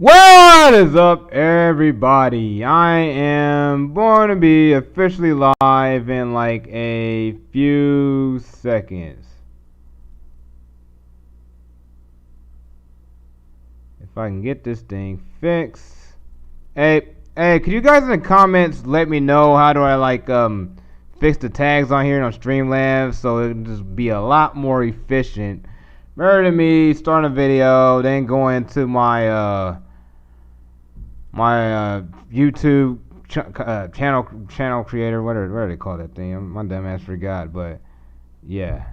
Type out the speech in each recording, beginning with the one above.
What is up, everybody? I am going to be officially live in like a few seconds. If I can get this thing fixed. Hey, could you guys in the comments let me know how do I fix the tags on here on Streamlabs so it can just be a lot more efficient? Better than me starting a video, then going to my YouTube channel creator. What do they call that thing? My dumb ass forgot, but yeah.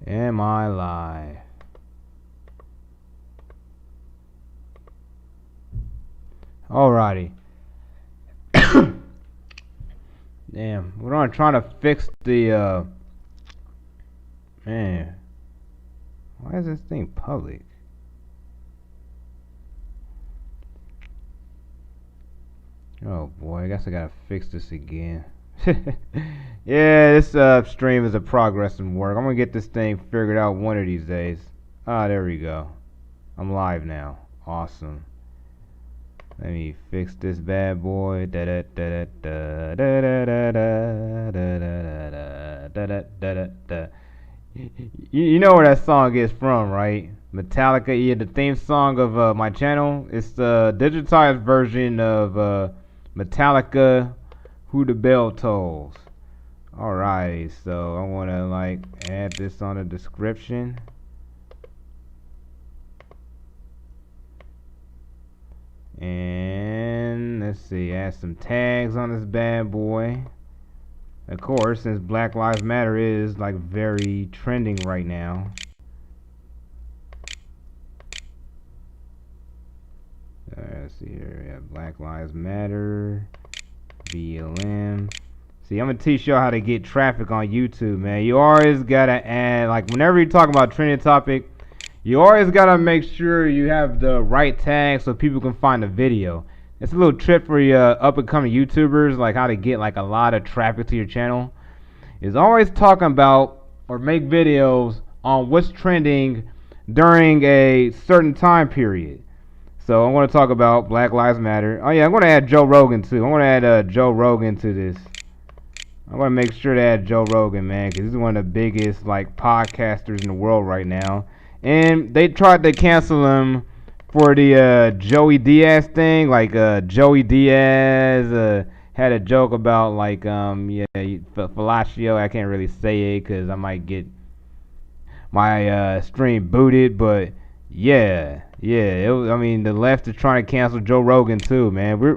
Am I live? Alrighty. Damn, we're on trying to fix the man. Why is this thing public? Oh boy, I guess I gotta fix this again. Yeah, this stream is a progress in work. I'm gonna get this thing figured out one of these days. Ah, there we go. I'm live now. Awesome. Let me fix this bad boy. You know where that song is from, right? Metallica. Yeah, the theme song of my channel. It's the digitized version of Metallica, Who the Bell Tolls. Alright, so I want to add this on the description. And let's see, add some tags on this bad boy. Of course, since Black Lives Matter is very trending right now. Let's see here, we have Black Lives Matter, BLM. See, I'm gonna teach y'all how to get traffic on YouTube, man. You always gotta add, whenever you talk about trending topic, you always gotta make sure you have the right tag so people can find the video. It's a little trick for you up and coming YouTubers, how to get a lot of traffic to your channel. Is always talking about or make videos on what's trending during a certain time period. So I'm gonna talk about Black Lives Matter. Oh yeah, I'm gonna add Joe Rogan too. I'm gonna add Joe Rogan to this. I'm gonna make sure to add Joe Rogan, man, because he's one of the biggest podcasters in the world right now. And they tried to cancel him for the Joey Diaz thing. Joey Diaz had a joke about fellatio. I can't really say it because I might get my stream booted, but yeah. The left is trying to cancel Joe Rogan too, man.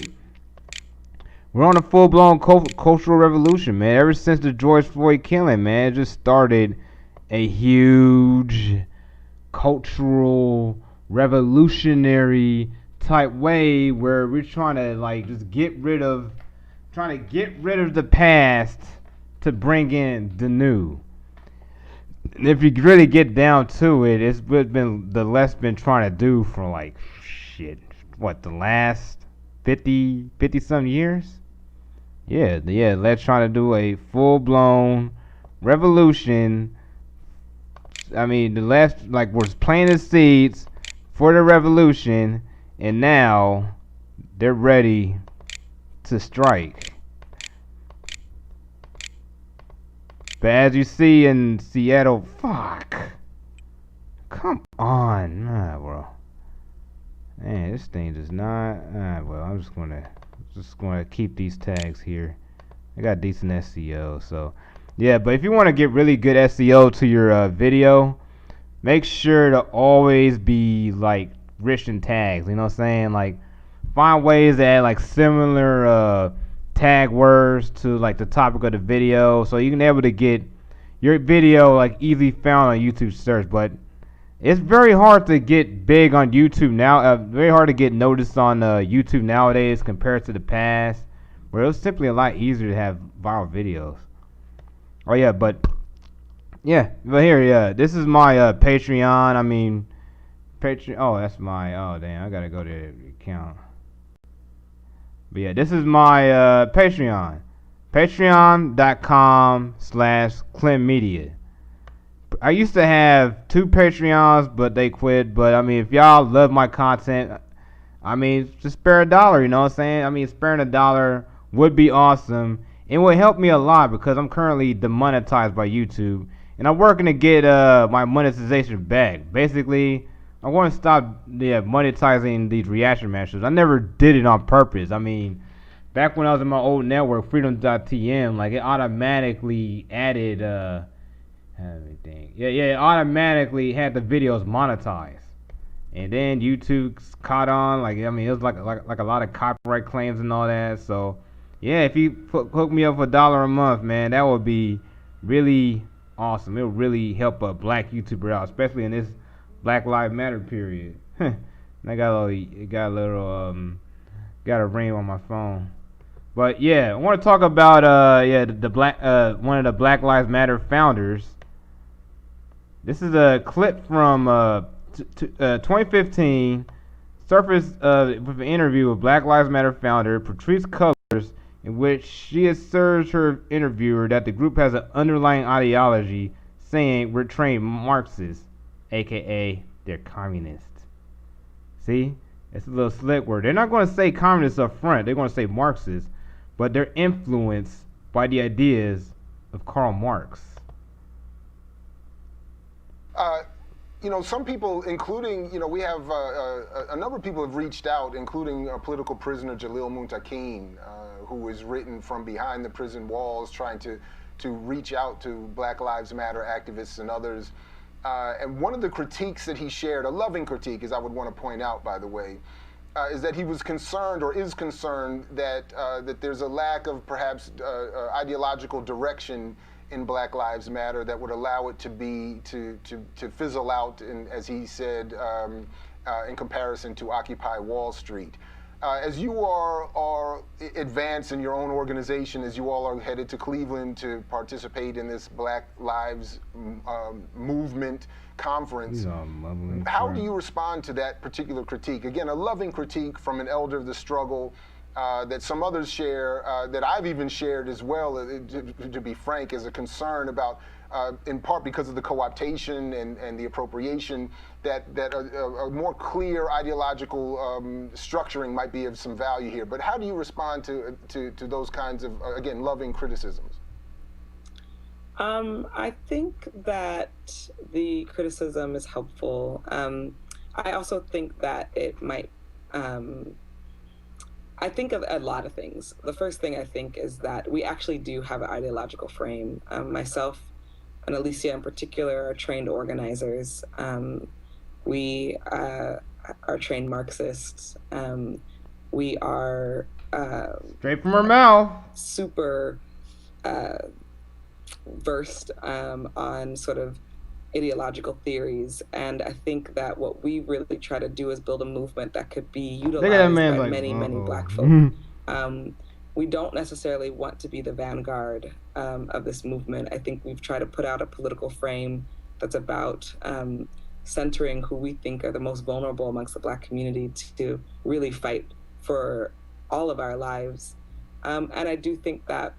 We're on a full-blown cultural revolution, man. Ever since the George Floyd killing, man, it just started a huge cultural revolutionary type way where we're trying to just get rid of the past to bring in the new. And if you really get down to it, it's been the left's been trying to do for the last 50 some years. Yeah, let's try to do a full-blown revolution. I mean, the left was planting the seeds for the revolution, and now they're ready to strike. But as you see in Seattle, come on, bro. Man, this thing does not. Well, I'm just gonna keep these tags here. I got decent SEO, so yeah. But if you want to get really good SEO to your video, make sure to always be rich in tags. You know what I'm saying? Find ways to add similar tag words to the topic of the video, so you can be able to get your video easily found on YouTube search. But it's very hard to get big on YouTube now. Very hard to get noticed on YouTube nowadays compared to the past, where it was simply a lot easier to have viral videos. Oh yeah, but here, yeah, this is my Patreon. I mean, Patreon. Oh, that's my. Oh damn, I gotta go to the account. But yeah, this is my Patreon. Patreon.com/Clemmedia. I used to have two Patreons, but they quit. But I mean, if y'all love my content, I mean, just spare a dollar. You know what I'm saying? I mean, sparing a dollar would be awesome. It would help me a lot because I'm currently demonetized by YouTube, and I'm working to get my monetization back. Basically, I want to stop monetizing these reaction matches. I never did it on purpose. I mean, back when I was in my old network, Freedom.tm, like it automatically added everything. Yeah, it automatically had the videos monetized. And then YouTube caught on, like I mean, it was like a lot of copyright claims and all that. So, yeah, if you hook me up for $1 a month, man, that would be really awesome. It would really help a black YouTuber out, especially in this Black Lives Matter period. And I got a ring on my phone. But yeah, I want to talk about the black one of the Black Lives Matter founders. This is a clip from 2015 surfaced with an interview with Black Lives Matter founder Patrisse Cullors, in which she asserts her interviewer that the group has an underlying ideology, saying we're trained Marxists, aka they're communists. See, it's a little slick word. They're not going to say communists up front. They're going to say Marxists, but they're influenced by the ideas of Karl Marx. Some people, including, we have a number of people have reached out, including political prisoner Jalil Muntaqin, who is written from behind the prison walls, trying to reach out to Black Lives Matter activists and others. And one of the critiques that he shared, a loving critique, as I would want to point out, by the way, is that he was concerned, or is concerned, that there's a lack of perhaps ideological direction in Black Lives Matter that would allow it to fizzle out, as he said, in comparison to Occupy Wall Street. As you are advanced in your own organization, as you all are headed to Cleveland to participate in this Black Lives movement conference, how do you respond to that particular critique? Again, a loving critique from an elder of the struggle, that some others share, that I've even shared as well, to be frank, as a concern about, in part because of the co-optation and the appropriation, that a more clear ideological structuring might be of some value here. But how do you respond to those kinds of, again, loving criticisms? I think that the criticism is helpful. I also think that it might, I think of a lot of things. The first thing I think is that we actually do have an ideological frame. Myself and Alicia in particular are trained organizers. We are trained Marxists. We are straight from her mouth, super versed on sort of ideological theories, and I think that what we really try to do is build a movement that could be utilized by many Black folk. We don't necessarily want to be the vanguard of this movement. I think we've tried to put out a political frame that's about centering who we think are the most vulnerable amongst the Black community to really fight for all of our lives. And I do think that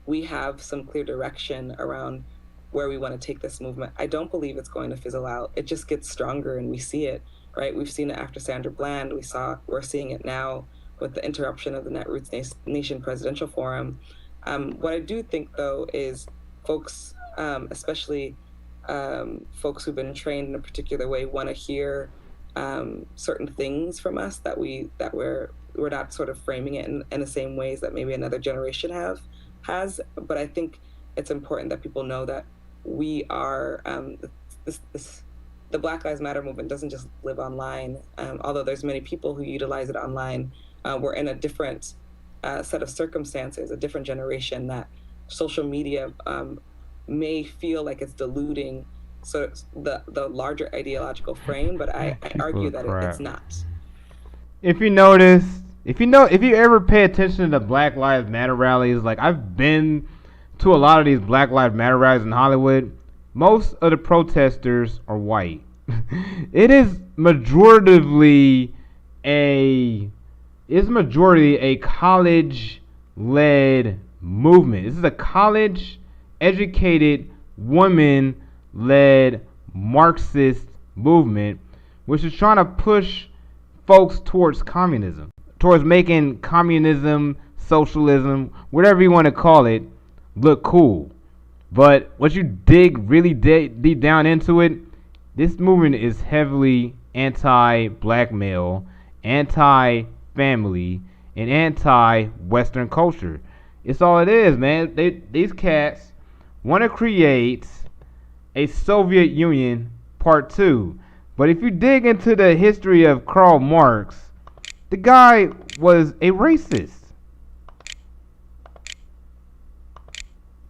we have some clear direction around where we want to take this movement. I don't believe it's going to fizzle out. It just gets stronger, and we see it, right? We've seen it after Sandra Bland. We're seeing it now with the interruption of the Netroots Nation Presidential Forum. What I do think, though, is folks, especially folks who've been trained in a particular way, want to hear certain things from us that we're not sort of framing it in the same ways that maybe another generation has. But I think it's important that people know that we are the Black Lives Matter movement doesn't just live online. Although there's many people who utilize it online, we're in a different set of circumstances, a different generation that social media may feel like it's diluting the larger ideological frame, but I argue that it's not. If you ever pay attention to Black Lives Matter rallies, like I've been to a lot of these Black Lives Matter rallies in Hollywood, most of the protesters are white. It is majority a college-led movement. This is a college-educated, woman-led Marxist movement, which is trying to push folks towards communism, towards making communism, socialism, whatever you want to call it, look cool. But once you really deep down into it, this movement is heavily anti-black male, anti-family, and anti-Western culture. It's all it is, man. These cats want to create a Soviet Union Part 2. But if you dig into the history of Karl Marx, the guy was a racist.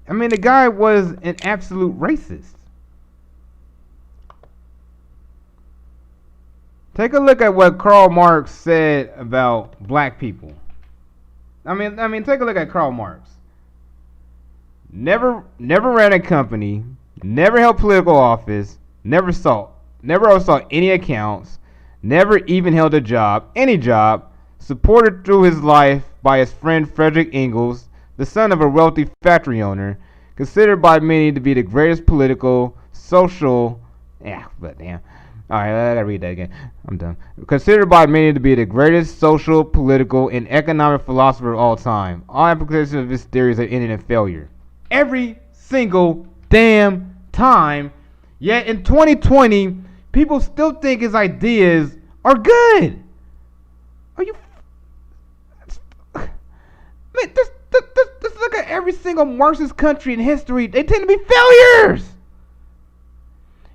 I mean, the guy was an absolute racist. Take a look at what Karl Marx said about black people. I mean, take a look at Karl Marx. Never ran a company, never held political office, never oversaw any accounts, never even held a job, any job, supported through his life by his friend Frederick Engels, the son of a wealthy factory owner, considered by many to be the greatest political, social, Alright, I gotta read that again. I'm done. Considered by many to be the greatest social, political, and economic philosopher of all time. All applications of his theories are ended in failure. Every single damn time. Yet in 2020, people still think his ideas are good. Are you... Man, just look at every single Marxist country in history. They tend to be failures.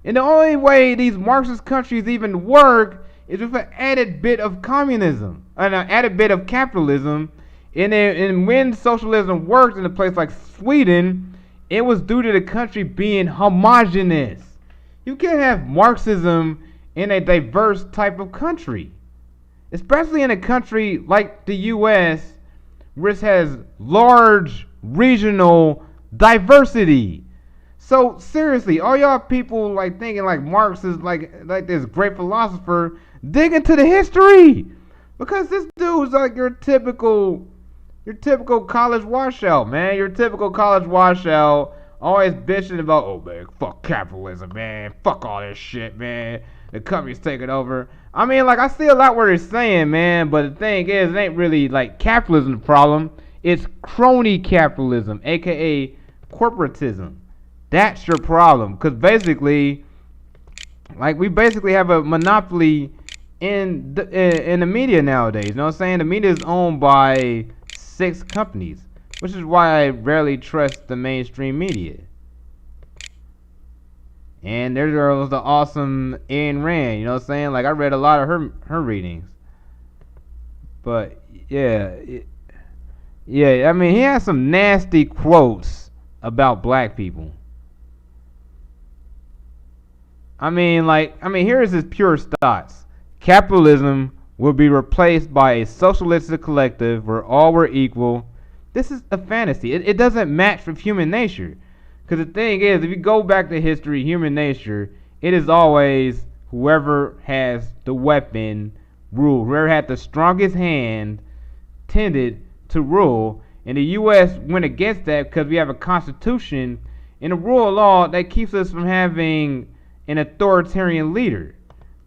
And the only way these Marxist countries even work is with an added bit of communism, and an added bit of capitalism. And when socialism worked in a place like Sweden, it was due to the country being homogenous. You can't have Marxism in a diverse type of country, especially in a country like the U.S., which has large regional diversity. So seriously, all y'all people like thinking like Marx is like this great philosopher, dig into the history, because this dude's like your typical college washout, man. Your typical college washout, always bitching about, oh man, fuck capitalism, man, fuck all this shit, man. The company's taking over. I mean, like, I see a lot what they're saying, man, but the thing is, it ain't really like capitalism the problem. It's crony capitalism, aka corporatism. That's your problem, because basically, like, we basically have a monopoly in the media nowadays. You know what I'm saying? The media is owned by 6 companies, which is why I rarely trust the mainstream media. And there was the awesome Ayn Rand. You know what I'm saying? Like, I read a lot of her readings. But yeah, I mean, he has some nasty quotes about black people. I mean, here's his pure thoughts. Capitalism will be replaced by a socialistic collective where all were equal. This is a fantasy. It doesn't match with human nature. Because the thing is, if you go back to history, human nature, it is always whoever has the weapon rule. Whoever had the strongest hand tended to rule. And the U.S. went against that because we have a constitution and a rule of law that keeps us from having an authoritarian leader.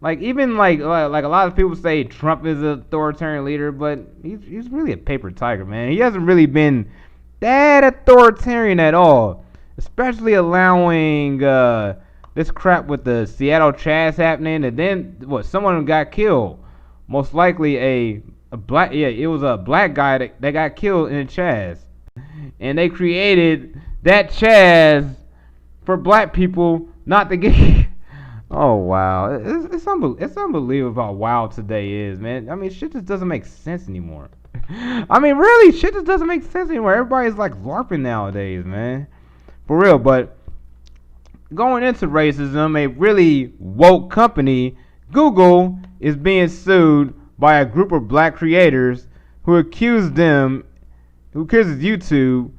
Like, even like a lot of people say Trump is an authoritarian leader, but he's really a paper tiger, man. He hasn't really been that authoritarian at all. Especially allowing this crap with the Seattle Chaz happening, and then someone got killed. Most likely a black, it was a black guy that got killed in a Chaz, and they created that Chaz for black people not to get. Oh wow, it's unbelievable how wild today is, man. I mean, shit just doesn't make sense anymore. I mean, really, shit just doesn't make sense anymore. Everybody's like LARPing nowadays, man. For real. But going into racism, a really woke company, Google, is being sued by a group of black creators who accuses YouTube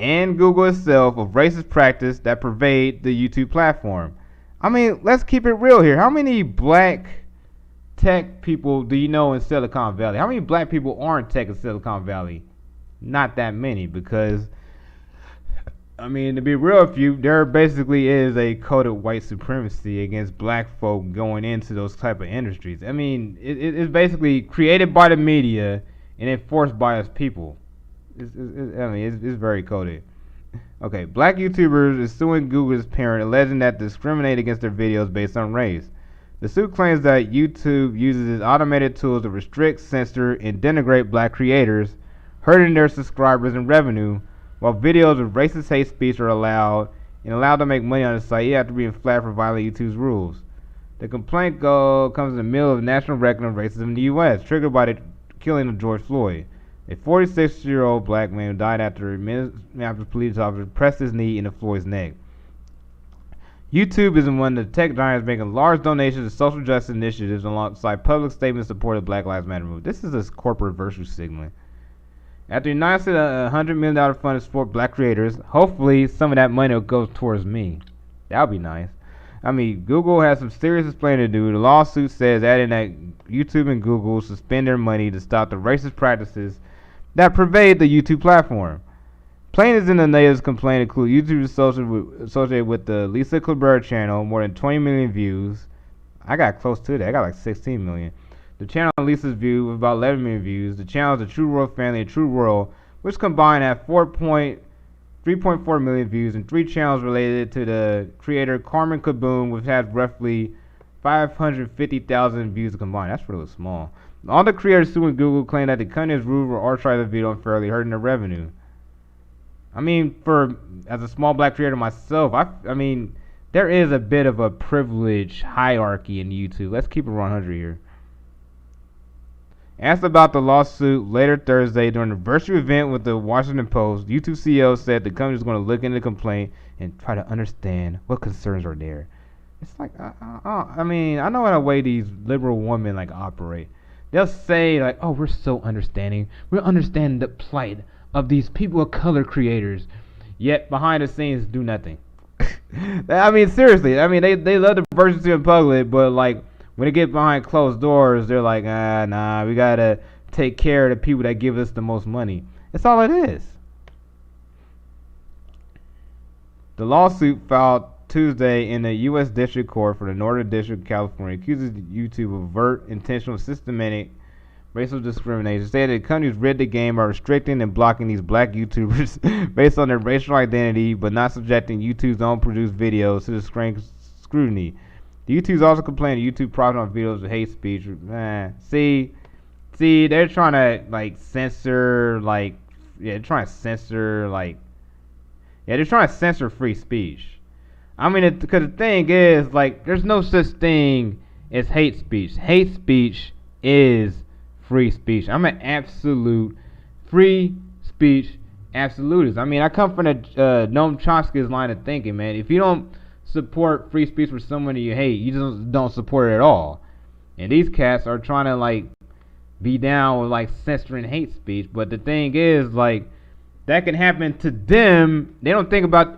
and Google itself of racist practice that pervade the YouTube platform. I mean, let's keep it real here. How many black tech people do you know in Silicon Valley? How many black people are in tech in Silicon Valley? Not that many, because I mean, to be real with you, there basically is a coded white supremacy against black folk going into those type of industries. I mean, it's basically created by the media and enforced by us people. It's very coded. Okay, black YouTubers is suing Google's parent, alleging that they discriminate against their videos based on race. The suit claims that YouTube uses its automated tools to restrict, censor, and denigrate black creators, hurting their subscribers and revenue, while videos with racist hate speech are allowed to make money on the site, yet after being flagged for violating YouTube's rules. The complaint comes in the middle of national reckoning of racism in the U.S., triggered by the killing of George Floyd, a 46-year-old black man who died after a police officer pressed his knee into Floyd's neck. YouTube is one of the tech giants making large donations to social justice initiatives alongside public statements supporting Black Lives Matter movement. This is a corporate virtue signaling. After the United States $100 million fund to support black creators, hopefully some of that money will go towards me. That would be nice. I mean, Google has some serious explaining to do. The lawsuit says adding that YouTube and Google suspend their money to stop the racist practices that pervade the YouTube platform. Plaintiffs in the latest complaint include YouTube associated with the Lisa Clemmedia channel, more than 20 million views. I got close to that. I got like 16 million. The channel Lisa's View with about 11 million views. The channels The True World Family and True World, which combined have 3.4 million views, and 3 channels related to the creator Carmen Kaboom, which has roughly 550,000 views combined. That's really small. All the creators suing Google claim that the company is rude or archived the video unfairly, hurting their revenue. I mean, as a small black creator myself, I mean, there is a bit of a privilege hierarchy in YouTube. Let's keep it 100 here. Asked about the lawsuit later Thursday during a virtual event with the Washington Post, YouTube CEO said the company is going to look into the complaint and try to understand what concerns are there. It's like, I mean, I know how the way these liberal women like operate. They'll say like, "Oh, we're so understanding. We're understanding the plight of these people of color creators," yet behind the scenes do nothing. I mean, seriously. I mean, they love the diversity in public, but like when they get behind closed doors, they're like, nah, we gotta take care of the people that give us the most money. That's all it is. The lawsuit filed Tuesday in the U.S. District Court for the Northern District of California accuses YouTube of overt, intentional, systematic racial discrimination, saying that the companies rigged the game by restricting and blocking these black YouTubers based on their racial identity, but not subjecting YouTube's own produced videos to the scrutiny. The YouTube's also complained that YouTube profit on videos with hate speech. See, they're trying to like censor, like, they're trying to censor free speech. I mean, because the thing is, like, there's no such thing as hate speech. Hate speech is free speech. I'm an absolute free speech absolutist. I mean, I come from the Noam Chomsky's line of thinking, man. If you don't support free speech for someone you hate, you just don't support it at all. And these cats are trying to like be down with like censoring hate speech. But the thing is, like, that can happen to them. They don't think about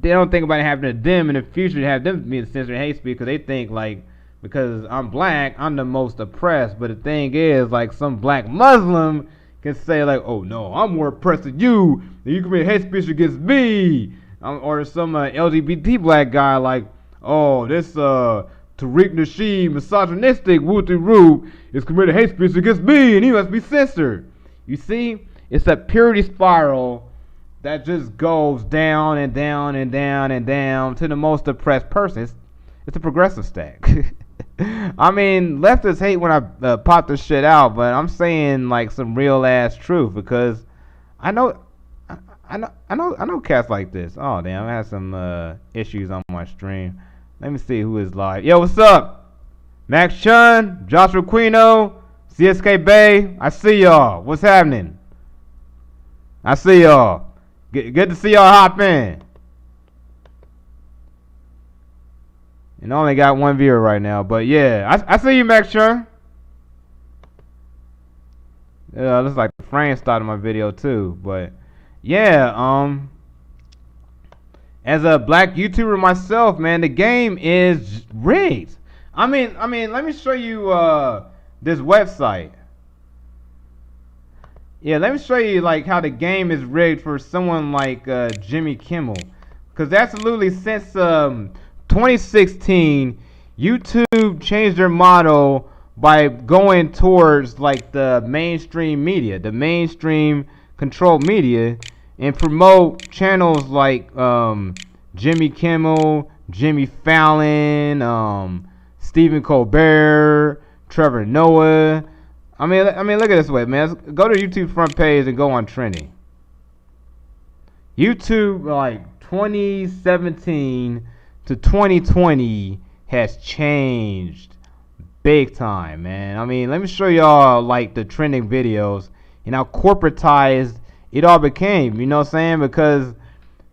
it happening to them in the future, to have them being censored hate speech, because they think like, because I'm black, I'm the most oppressed. But the thing is, like, some black Muslim can say like, oh no, I'm more oppressed than you, and you commit hate speech against me. Or some LGBT black guy like, oh, this Tariq Nasheed misogynistic woo-de-roo is committing hate speech against me, and he must be censored. You see, it's a purity spiral that just goes down and down and down and down to the most oppressed person. It's a progressive stack. I mean, leftists hate when I pop this shit out, but I'm saying like some real ass truth, because I know cats like this. Oh damn, I had some issues on my stream. Let me see who is live. Yo, what's up? Max Chun, Joshua Quino, CSK Bay. I see y'all. What's happening? I see y'all. Good to see y'all hop in. And I only got one viewer right now, but yeah, I see you, Max Chun. Looks like the frame started my video too, but yeah, as a black YouTuber myself, man, the game is rigged. I mean, let me show you this website. Yeah, let me show you like how the game is rigged for someone like Jimmy Kimmel, because absolutely since 2016, YouTube changed their model by going towards like the mainstream media, the mainstream controlled media, and promote channels like Jimmy Kimmel, Jimmy Fallon, Stephen Colbert, Trevor Noah. I mean, look at this way, man. Let's go to YouTube front page and go on trending. YouTube, like 2017 to 2020, has changed big time, man. I mean, let me show y'all like the trending videos and how corporatized it all became. You know what I'm saying? Because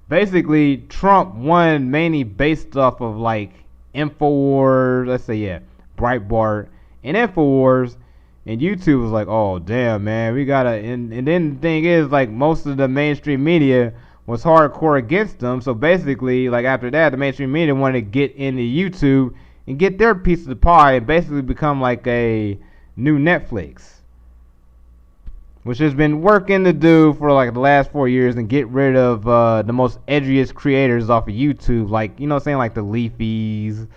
basically, Trump won mainly based off of like Infowars, let's say, yeah, Breitbart and Infowars. And YouTube was like, oh, damn, man, we gotta. And then the thing is, like, most of the mainstream media was hardcore against them. So basically, like, after that, the mainstream media wanted to get into YouTube and get their piece of the pie and basically become like a new Netflix, which has been working to do for like the last 4 years and get rid of the most edgiest creators off of YouTube. Like, you know what I'm saying? Like the Leafies,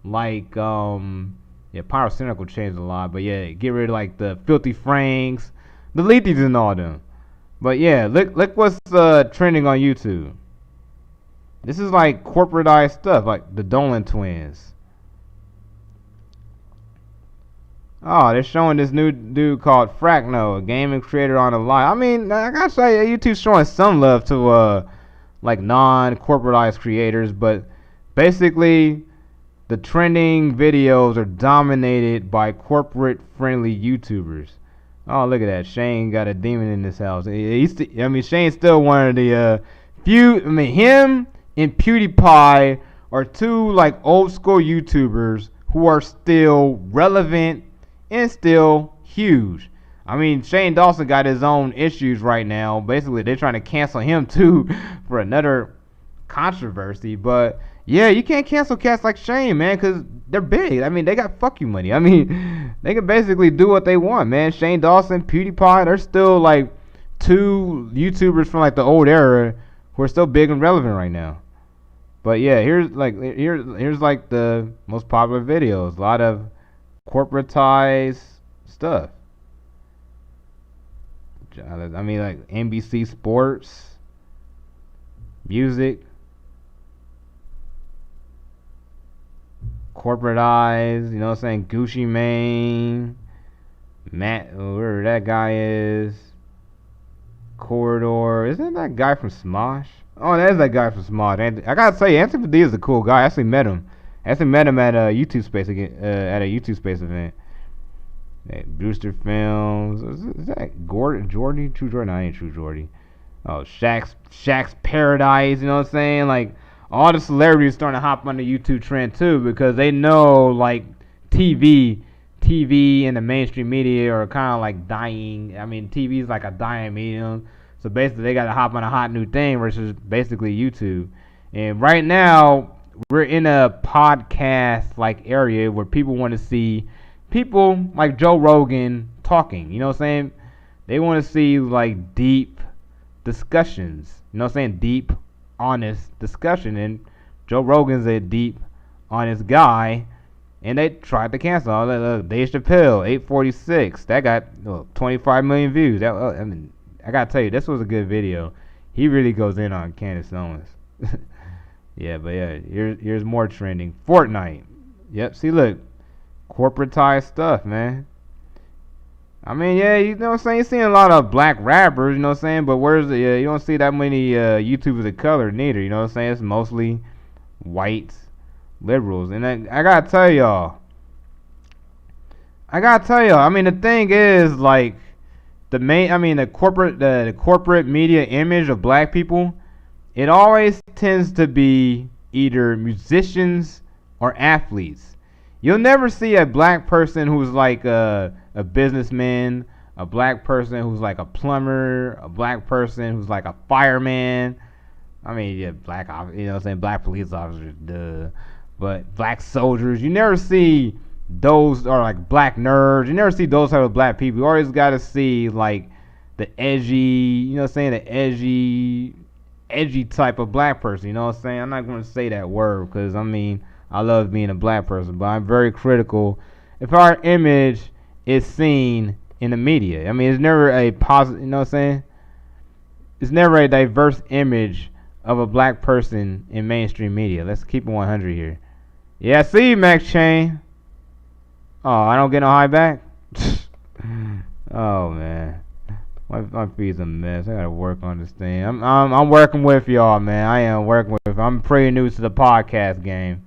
like, yeah, Pyrocynical changed a lot, but yeah, get rid of like the Filthy Franks, the Leafies and all them. But yeah, look what's trending on YouTube. This is like corporatized stuff, like the Dolan twins. Oh, they're showing this new dude called Fracno, a gaming creator on the line. I mean, I gotta say, YouTube's showing some love to like non-corporatized creators, but basically, the trending videos are dominated by corporate-friendly YouTubers. Oh, look at that. Shane got a demon in this house. Shane's still one of the few. I mean, him and PewDiePie are two like old-school YouTubers who are still relevant and still huge. I mean, Shane Dawson got his own issues right now. Basically, they're trying to cancel him too for another controversy, but yeah, you can't cancel cats like Shane, man, because they're big. I mean, they got fuck you money. I mean, they can basically do what they want, man. Shane Dawson, PewDiePie, they're still like two YouTubers from like the old era who are still big and relevant right now. But yeah, here's like the most popular videos. A lot of corporatized stuff. I mean, like NBC Sports, music, corporate eyes, you know what I'm saying? Gucci Mane, Matt, wherever that guy is, Corridor. Isn't that guy from Smosh? Oh, that is that guy from Smosh. I gotta say, Anthony Padilla is a cool guy. I actually met him. At a YouTube Space again, at a YouTube Space event. Hey, Brewster Films. Is that Gordon? Jordy? True Jordy? No, I ain't True Jordy. Oh, Shaq's Paradise. You know what I'm saying? Like, all the celebrities starting to hop on the YouTube trend too, because they know like TV and the mainstream media are kind of like dying. I mean, TV is like a dying medium, so basically they got to hop on a hot new thing versus basically YouTube. And right now we're in a podcast like area where people want to see people like Joe Rogan talking. You know what I'm saying? They want to see like deep discussions. You know what I'm saying? Deep, honest discussion. And Joe Rogan's a deep, honest guy. And they tried to cancel. Dave Chappelle, 846. That got 25 million views. I mean, I gotta tell you, this was a good video. He really goes in on Candace Owens. Yeah, but yeah, here's more trending. Fortnite. Yep, see, look. Corporatized stuff, man. I mean, yeah, you know what I'm saying? You're seeing a lot of black rappers, you know what I'm saying? But where's the, you don't see that many YouTubers of color neither, you know what I'm saying? It's mostly white liberals. And I gotta tell y'all, I mean, the thing is, like, the corporate media image of black people, it always tends to be either musicians or athletes. You'll never see a black person who's like a businessman, a black person who's like a plumber, a black person who's like a fireman. I mean, yeah, black, you know what I'm saying, black police officers, duh. But black soldiers, you never see those, or like black nerds, you never see those type of black people. You always got to see like the edgy, you know what I'm saying, the edgy type of black person, you know what I'm saying? I'm not going to say that word because, I mean, I love being a black person, but I'm very critical if our image is seen in the media. I mean, it's never a positive, you know what I'm saying? It's never a diverse image of a black person in mainstream media. Let's keep it 100 here. Yeah, I see you, Max Chain. Oh, I don't get no high back? Oh, man. My feed's a mess. I gotta work on this thing. I'm working with y'all, man. I am working with. I'm pretty new to the podcast game,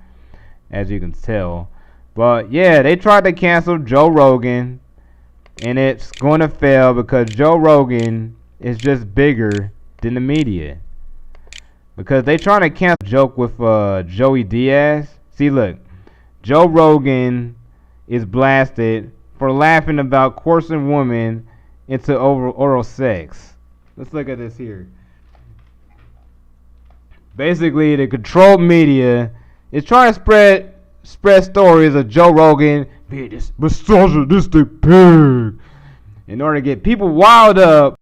as you can tell. But yeah, they tried to cancel Joe Rogan, and it's going to fail because Joe Rogan is just bigger than the media. Because they trying to cancel a joke with Joey Diaz. See, look, Joe Rogan is blasted for laughing about coercing women into oral sex. Let's look at this here. Basically, the controlled media is trying to spread stories of Joe Rogan being this misogynistic pig in order to get people wild up.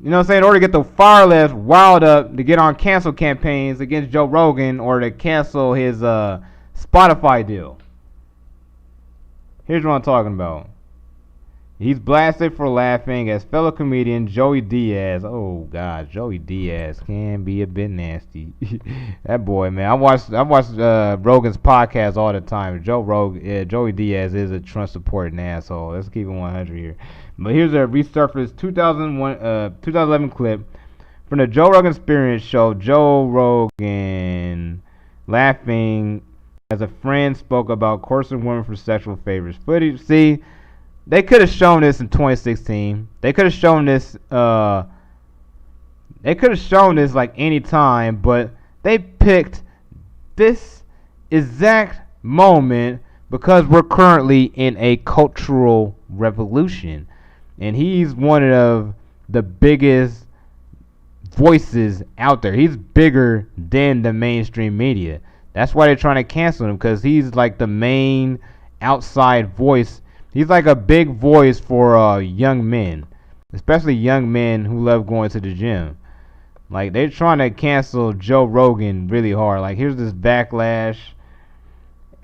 You know what I'm saying? In order to get the far left wild up to get on cancel campaigns against Joe Rogan or to cancel his Spotify deal. Here's what I'm talking about. He's blasted for laughing as fellow comedian Joey Diaz. Oh God, Joey Diaz can be a bit nasty. That boy, man. I watch Rogan's podcast all the time. Joey Diaz is a Trump supporting asshole. Let's keep it 100 here. But here's a resurfaced 2011 clip from the Joe Rogan Experience show. Joe Rogan laughing as a friend spoke about coercing women for sexual favors. Footage. See. They could have shown this in 2016. They could have shown this. They could have shown this like any time, but they picked this exact moment because we're currently in a cultural revolution, and he's one of the biggest voices out there. He's bigger than the mainstream media. That's why they're trying to cancel him because he's like the main outside voice. He's like a big voice for young men, especially young men who love going to the gym. Like, they're trying to cancel Joe Rogan really hard. Like, here's this backlash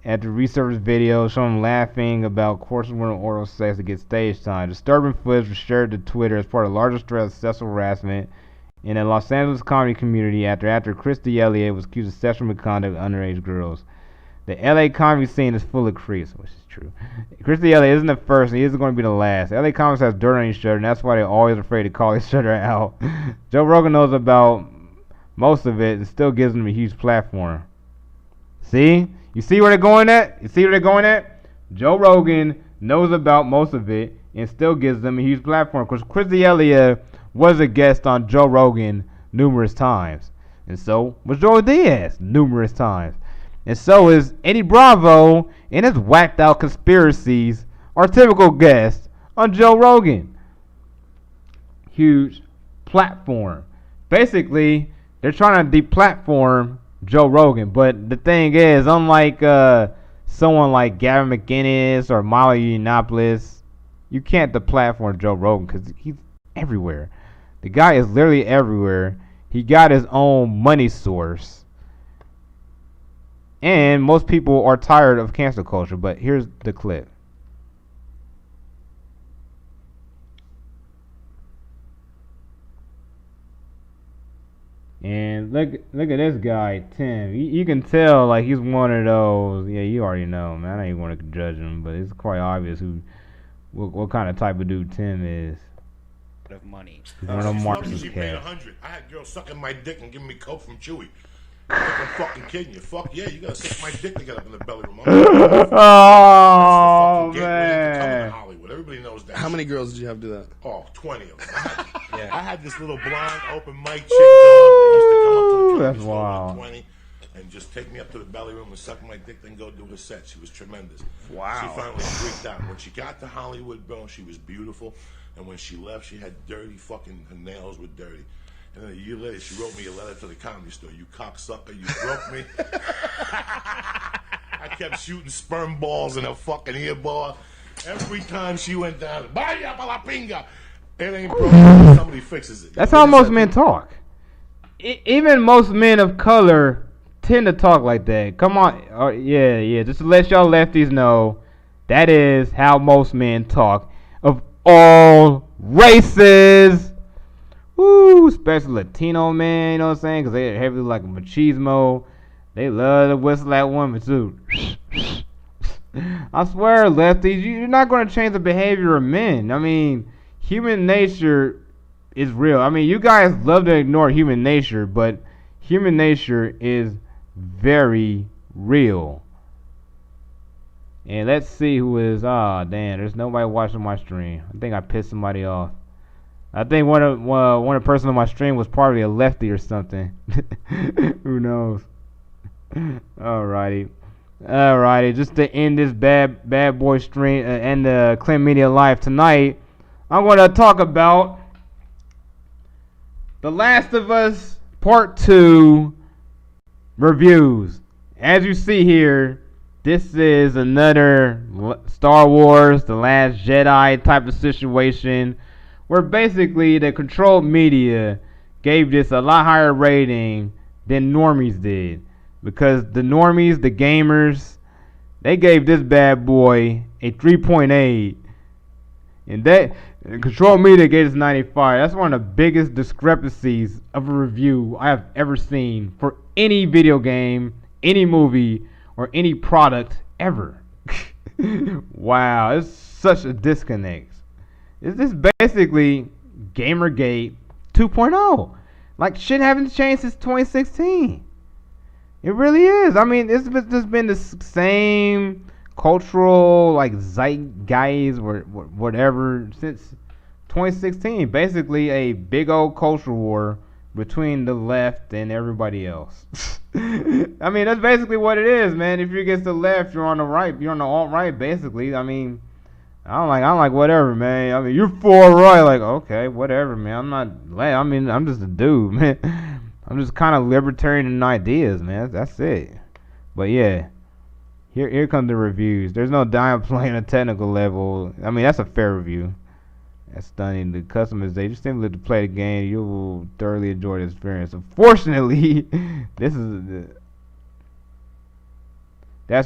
at the resurfaced video showing him laughing about coercing women oral sex to get stage time. Disturbing footage was shared to Twitter as part of the largest threat of sexual harassment in the Los Angeles comedy community after actor Christy Elliott was accused of sexual misconduct with underage girls. The LA comedy scene is full of creeps, which is true. Christy Elliott isn't the first, and he isn't going to be the last. LA comics has dirt on each other, and that's why they're always afraid to call each other out. Joe Rogan knows about most of it and still gives them a huge platform. See? You see where they're going at? You see where they're going at? Joe Rogan knows about most of it and still gives them a huge platform. Because Christy Elliott was a guest on Joe Rogan numerous times. And so was Joe Diaz numerous times. And so is Eddie Bravo and his whacked out conspiracies are typical guests on Joe Rogan. Huge platform. Basically, they're trying to deplatform Joe Rogan. But the thing is, unlike someone like Gavin McInnes or Molly Yiannopoulos, you can't deplatform Joe Rogan because he's everywhere. The guy is literally everywhere. He got his own money source. And most people are tired of cancel culture, but here's the clip. And look at this guy, Tim. You can tell like he's one of those. Yeah, you already know, man. I don't even want to judge him, but it's quite obvious what kind of type of dude Tim is. Of money. He's one of them marketing She paid 100. I had girls sucking my dick and giving me coke from Chewy. I'm fucking kidding you. Fuck yeah, you gotta suck my dick to get up in the belly room. Oh man! Hollywood. Everybody knows that. How many girls did you have do that? Oh, 20 of them. I had this little blonde open mic chick dog that used to come up to the That's wild. 20 and just take me up to the belly room and suck my dick, then go do her set. She was tremendous. Wow. She finally freaked out. When she got to Hollywood, bro, she was beautiful. And when she left, she had dirty fucking, her nails were dirty. And then a year later, she wrote me a letter to the Comedy Store. You cocksucker, you broke me. I kept shooting sperm balls in her fucking ear ball. Every time she went down, vaya pa la pinga. It ain't broken. Somebody fixes it. That's how most men talk. Even most men of color tend to talk like that. Come on. Yeah. Just to let y'all lefties know, that is how most men talk of all races. Woo, especially Latino men, you know what I'm saying? Because they're heavily like machismo. They love to whistle at women, too. I swear, lefties, you're not going to change the behavior of men. I mean, human nature is real. I mean, you guys love to ignore human nature, but human nature is very real. And let's see who is. Ah, damn, there's nobody watching my stream. I think I pissed somebody off. I think one of the person on my stream was probably a lefty or something. Who knows? Alrighty. Just to end this bad boy stream and the Clemmedia live tonight, I'm going to talk about The Last of Us Part 2 reviews. As you see here, this is another Star Wars The Last Jedi type of situation, where basically the controlled media gave this a lot higher rating than normies did. Because the normies, the gamers, they gave this bad boy a 3.8. And that controlled media gave this 95. That's one of the biggest discrepancies of a review I have ever seen for any video game, any movie, or any product ever. Wow, it's such a disconnect. Is this basically Gamergate 2.0? Like, shit haven't changed since 2016. It really is. I mean, it's just been the same cultural, like, zeitgeist or whatever since 2016. Basically, a big old culture war between the left and everybody else. I mean, that's basically what it is, man. If you're against the left, you're on the right. You're on the alt-right, basically. I mean, I'm like whatever, man. I mean, you're for right, like, okay, whatever, man. I'm not. I mean, I'm just a dude, man. I'm just kind of libertarian in ideas, man. That's it. But yeah, here come the reviews. There's no downplaying a technical level. I mean, that's a fair review. That's stunning. The customization, just simply to play the game, you will thoroughly enjoy the experience. Unfortunately, that's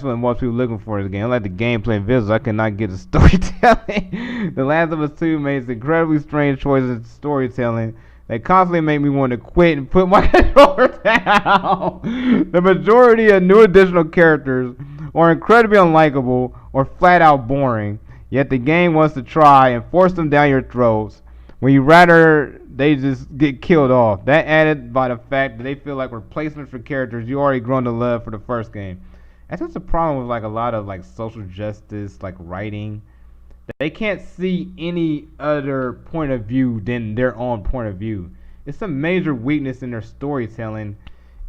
what most people are looking for in the game. Unlike the gameplay and visuals, I cannot get the storytelling. The Last of Us 2 makes incredibly strange choices in storytelling that constantly make me want to quit and put my controller down. The majority of new additional characters are incredibly unlikable or flat out boring, yet the game wants to try and force them down your throats when you rather they just get killed off. That added by the fact that they feel like replacements for characters you already grown to love for the first game. That's just a problem with like a lot of like social justice, like writing. They can't see any other point of view than their own point of view. It's a major weakness in their storytelling,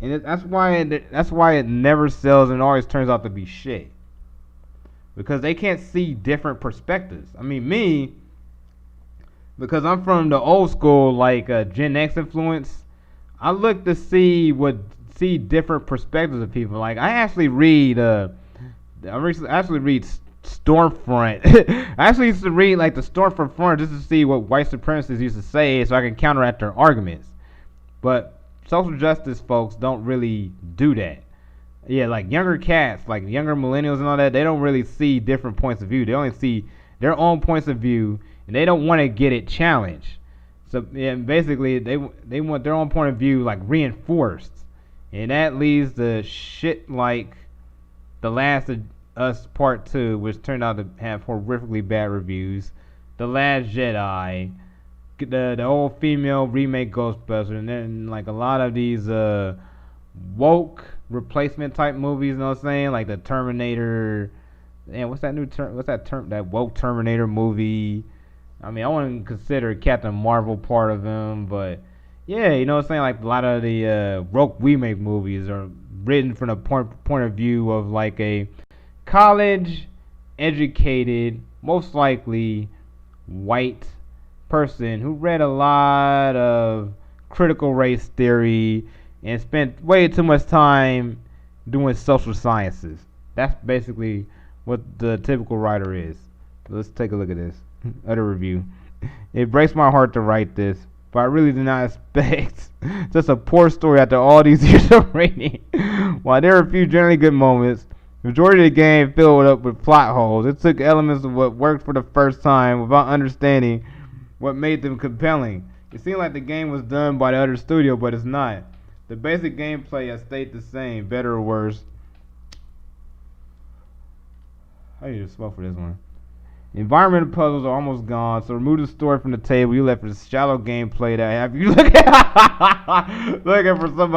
and that's why it never sells and always turns out to be shit. Because they can't see different perspectives. I mean, me, because I'm from the old school, like Gen X influence, I look to see different perspectives of people. Like I actually read Stormfront. I actually used to read like the Stormfront forum just to see what white supremacists used to say, so I can counteract their arguments. But social justice folks don't really do that. Yeah, like younger cats, like younger millennials and all that, they don't really see different points of view. They only see their own points of view, and they don't want to get it challenged. So yeah, basically they want their own point of view like reinforced. And that leads to shit like The Last of Us Part 2, which turned out to have horrifically bad reviews. The Last Jedi, the old female remake Ghostbusters, and then like a lot of these woke replacement type movies, you know what I'm saying? Like the Terminator, and what's that woke Terminator movie? I mean, I wouldn't consider Captain Marvel part of them, but yeah, you know what I'm saying? Like a lot of the woke remake movies are written from the point of view of like a college educated, most likely white person who read a lot of critical race theory and spent way too much time doing social sciences. That's basically what the typical writer is. Let's take a look at this other review. It breaks my heart to write this, but I really did not expect just a poor story after all these years of reading. While there are a few generally good moments, the majority of the game filled up with plot holes. It took elements of what worked for the first time without understanding what made them compelling. It seemed like the game was done by the other studio, but it's not. The basic gameplay has stayed the same, better or worse. I need to smoke for this one. Environmental puzzles are almost gone, so remove the story from the table. You left with shallow gameplay that have you looking for somebody